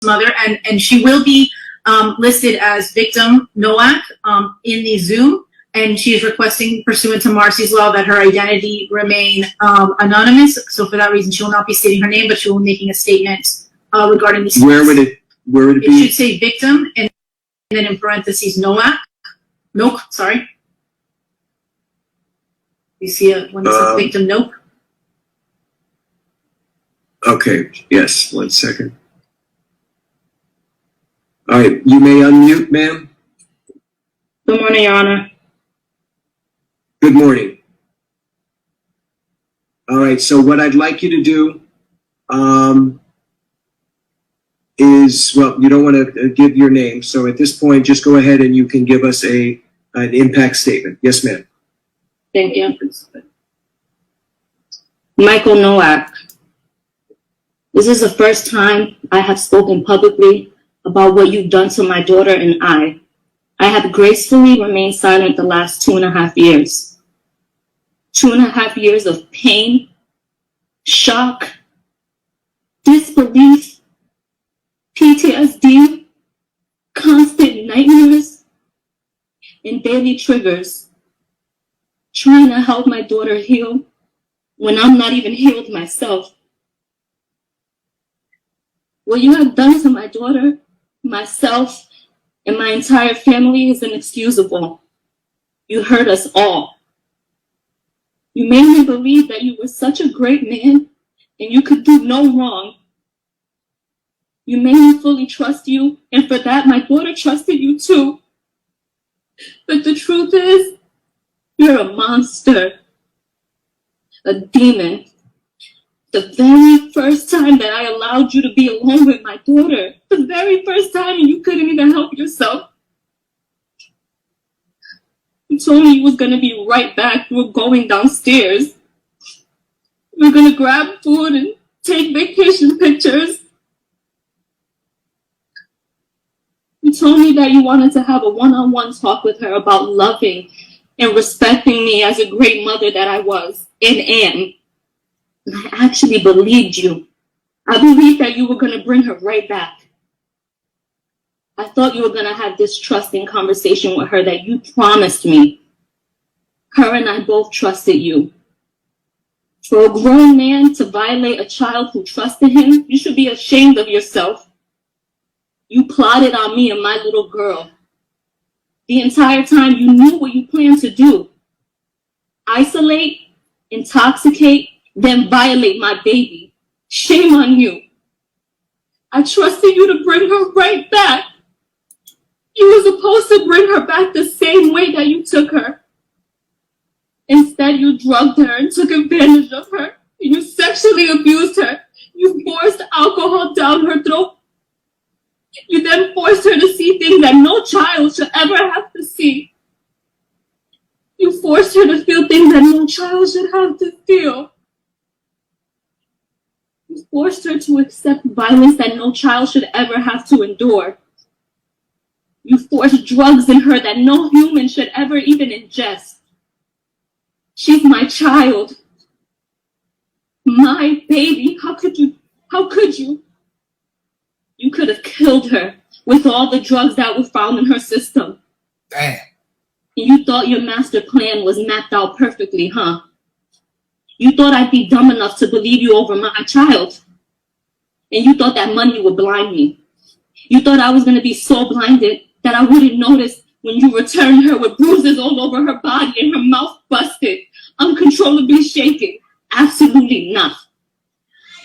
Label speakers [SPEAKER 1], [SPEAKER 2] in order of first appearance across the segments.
[SPEAKER 1] mother, and she will be listed as victim Nowak in the Zoom, and she is requesting, pursuant to Marcy's law, that her identity remain anonymous. So for that reason, she will not be stating her name, but she will be making a statement regarding the.
[SPEAKER 2] Where would it be?
[SPEAKER 1] It should say victim, and then in parentheses Nowak. Nope, sorry. You see it when it says victim? Nope.
[SPEAKER 2] Okay. Yes. 1 second. All right. You may unmute, ma'am.
[SPEAKER 3] Good morning, Your Honor.
[SPEAKER 2] Good morning. All right. So what I'd like you to do is, well, you don't want to give your name. So at this point, just go ahead and you can give us an impact statement. Yes, ma'am.
[SPEAKER 3] Thank you. Michael Nowak. This is the first time I have spoken publicly about what you've done to my daughter and I. I have gracefully remained silent the last 2.5 years. 2.5 years of pain, shock, disbelief, PTSD, constant nightmares, and daily triggers. Trying to help my daughter heal when I'm not even healed myself. What you have done to my daughter, myself, and my entire family is inexcusable. You hurt us all. You made me believe that you were such a great man and you could do no wrong. You made me fully trust you, and for that, my daughter trusted you too. But the truth is, you're a monster, a demon. The very first time that I allowed you to be alone with my daughter, the very first time, and you couldn't even help yourself. You told me you was gonna be right back. You were going downstairs. We were gonna grab food and take vacation pictures. You told me that you wanted to have a one-on-one talk with her about loving and respecting me as a great mother that I was and am. And I actually believed you. I believed that you were going to bring her right back. I thought you were going to have this trusting conversation with her that you promised me. Her and I both trusted you. For a grown man to violate a child who trusted him, you should be ashamed of yourself. You plotted on me and my little girl. The entire time you knew what you planned to do. Isolate, intoxicate, then violate my baby. Shame on you. I trusted you to bring her right back. You were supposed to bring her back the same way that you took her. Instead, you drugged her and took advantage of her. You sexually abused her. You forced alcohol down her throat. You then forced her to see things that no child should ever have to see. You forced her to feel things that no child should have to feel. You forced her to accept violence that no child should ever have to endure. You forced drugs in her that no human should ever even ingest. She's my child. My baby. How could you? How could you? You could have killed her with all the drugs that were found in her system.
[SPEAKER 4] Damn.
[SPEAKER 3] And you thought your master plan was mapped out perfectly, huh? You thought I'd be dumb enough to believe you over my child. And you thought that money would blind me. You thought I was going to be so blinded that I wouldn't notice when you returned her with bruises all over her body and her mouth busted, uncontrollably shaking. Absolutely not.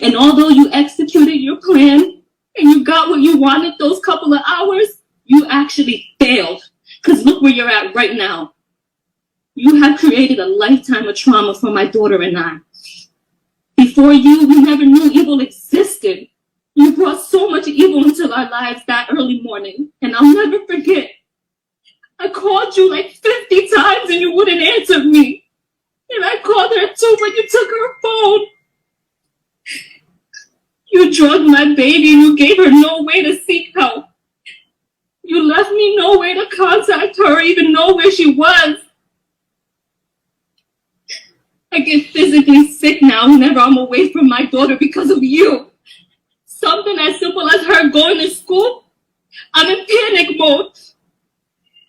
[SPEAKER 3] And although you executed your plan, and you got what you wanted those couple of hours, you actually failed. Because look where you're at right now. You have created a lifetime of trauma for my daughter and I. Before you, we never knew evil existed. You brought so much evil into our lives that early morning. And I'll never forget. I called you like 50 times and you wouldn't answer me. And I called her too, but you took her phone. You drugged my baby. You gave her no way to seek help. You left me no way to contact her or even know where she was. I get physically sick now whenever I'm away from my daughter because of you. something as simple as her going to school, I'm in panic mode.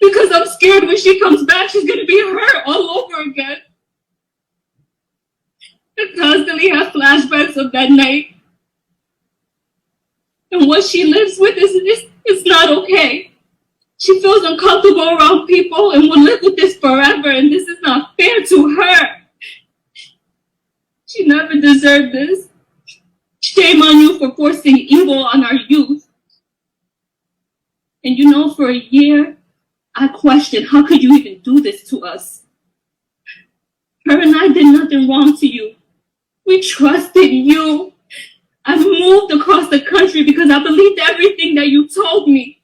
[SPEAKER 3] Because I'm scared when she comes back, she's going to be hurt all over again. I constantly have flashbacks of that night. And what she lives with is not okay. She feels uncomfortable around people and will live with this forever, and this is not fair to her. She never deserved this. Shame on you for forcing evil on our youth. And you know, for a year, I questioned, how could you even do this to us? Her and I did nothing wrong to you. We trusted you. I moved across the country because I believed everything that you told me.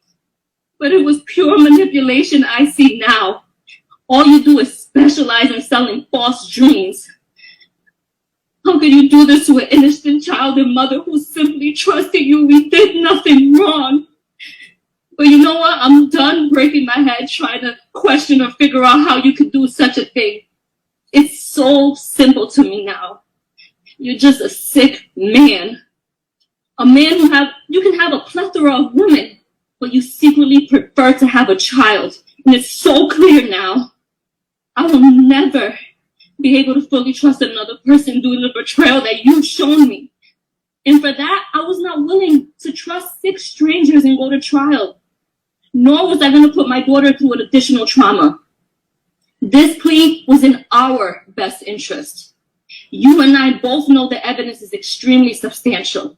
[SPEAKER 3] But it was pure manipulation I see now. All you do is specialize in selling false dreams. How could you do this to an innocent child and mother who simply trusted you? We did nothing wrong. But you know what? I'm done breaking my head trying to question or figure out how you could do such a thing. It's so simple to me now. You're just a sick man. A man you can have a plethora of women, but you secretly prefer to have a child. And it's so clear now. I will never be able to fully trust another person due to the betrayal that you've shown me. And for that, I was not willing to trust 6 strangers and go to trial. Nor was I going to put my daughter through an additional trauma. This plea was in our best interest. You and I both know the evidence is extremely substantial.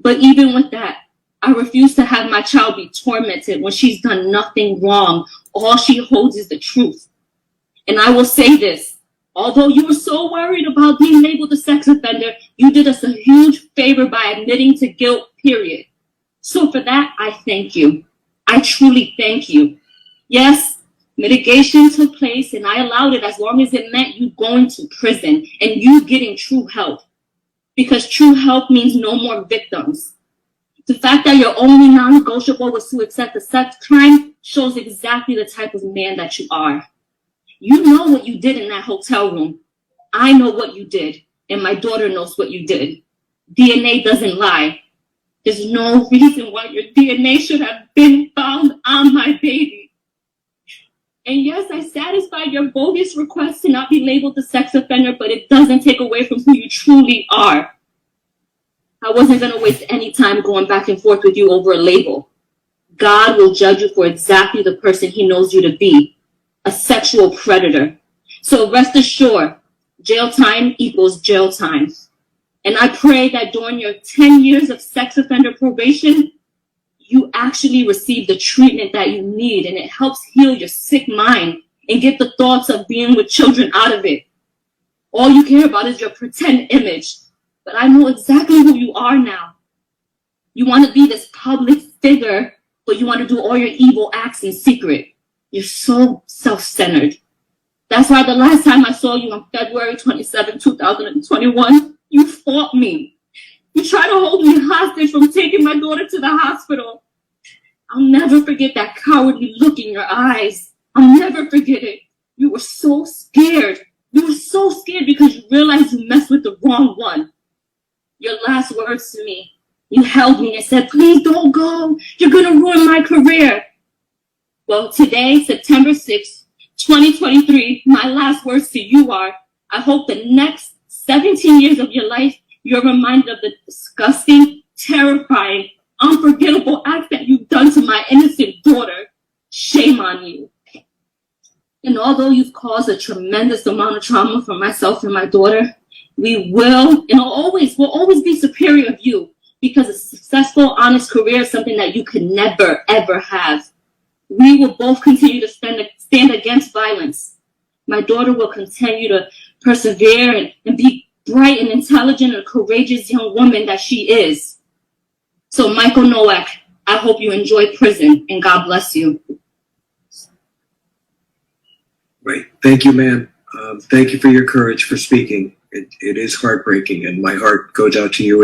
[SPEAKER 3] But even with that, I refuse to have my child be tormented when she's done nothing wrong. All she holds is the truth. And I will say this, although you were so worried about being labeled a sex offender, you did us a huge favor by admitting to guilt, period. So for that, I thank you. I truly thank you. Yes, mitigation took place and I allowed it as long as it meant you going to prison and you getting true help. Because true help means no more victims. The fact that your only non-negotiable was to accept the sex crime shows exactly the type of man that you are. You know what you did in that hotel room. I know what you did, and my daughter knows what you did. DNA doesn't lie. There's no reason why your DNA should have been found on my baby. And yes, I satisfied your bogus request to not be labeled a sex offender, but it doesn't take away from who you truly are. I wasn't going to waste any time going back and forth with you over a label. God will judge you for exactly the person he knows you to be, a sexual predator. So rest assured, jail time equals jail time. And I pray that during your 10 years of sex offender probation, you actually receive the treatment that you need and it helps heal your sick mind and get the thoughts of being with children out of it. All you care about is your pretend image. But I know exactly who you are now. You want to be this public figure, but you want to do all your evil acts in secret. You're so self-centered. That's why the last time I saw you on February 27, 2021, you fought me. You tried to hold me hostage from taking my daughter to the hospital. I'll never forget that cowardly look in your eyes. I'll never forget it. You were so scared. You were so scared because you realized you messed with the wrong one. Your last words to me, you held me and said, please don't go. You're going to ruin my career. Well, today, September 6, 2023, my last words to you are, I hope the next 17 years of your life, you're reminded of the disgusting, terrifying, unforgettable act that you've done to my innocent daughter. Shame on you. And although you've caused a tremendous amount of trauma for myself and my daughter, we will and will always be superior of you because a successful, honest career is something that you could never, ever have. We will both continue to stand against violence. My daughter will continue to persevere and be bright and intelligent and courageous young woman that she is. So Michael Nowak, I hope you enjoy prison and God bless you.
[SPEAKER 2] Right. Thank you, ma'am. Thank you for your courage for speaking. It is heartbreaking, and my heart goes out to you.